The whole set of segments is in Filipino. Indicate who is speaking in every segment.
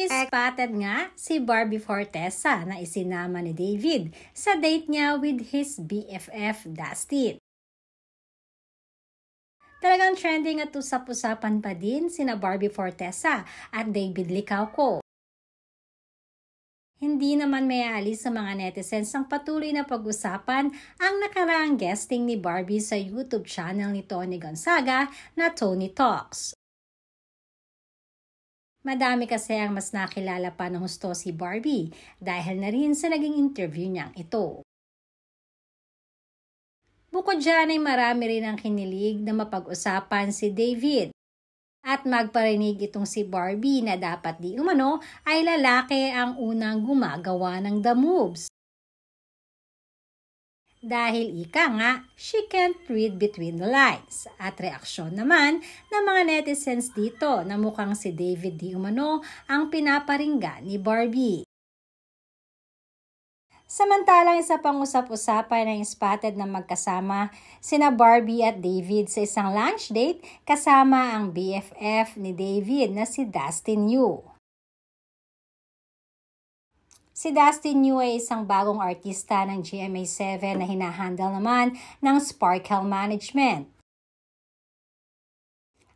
Speaker 1: Spotted nga si Barbie Fortesa na isinama ni David sa date niya with his BFF Dustin. Talagang trending at usap-usapan pa din sina Barbie Fortesa at David Licauco. Hindi naman may aalis sa mga netizens ang patuloy na pag-usapan ang nakaraang guesting ni Barbie sa YouTube channel ni Tony Gonzaga na Tony Talks. Madami kasi ang mas nakilala pa ng husto si Barbie dahil na rin sa naging interview niyang ito. Bukod dyan ay marami rin ang kinilig na mapag-usapan si David at magparinig itong si Barbie na dapat di umano ay lalaki ang unang gumagawa ng the moves. Dahil ika nga, she can't read between the lines. At reaksyon naman ng mga netizens dito na mukhang si David di umano ang pinaparinggan ni Barbie. Samantalang isa pang usap-usapan ay spotted na magkasama sina Barbie at David sa isang lunch date kasama ang BFF ni David na si Dustin Yu. Si Dustin Yu ay isang bagong artista ng GMA7 na hinahandle naman ng Sparkle Management.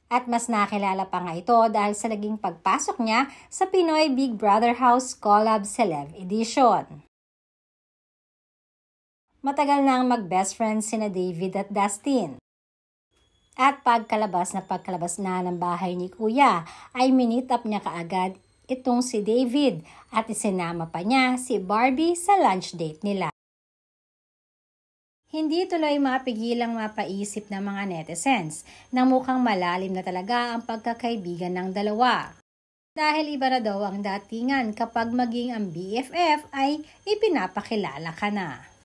Speaker 1: At mas nakilala pa nga ito dahil sa naging pagpasok niya sa Pinoy Big Brother House Collab Celeb Edition. Matagal na ang mag-best friends sina David at Dustin. At pagkalabas na ng bahay ni Kuya ay minit up niya kaagad itong si David at isinama pa niya si Barbie sa lunch date nila. Hindi tuloy mapigilang mapaisip ng mga netizens na mukhang malalim na talaga ang pagkakaibigan ng dalawa. Dahil iba na daw ang datingan kapag maging ang BFF ay ipinapakilala ka na.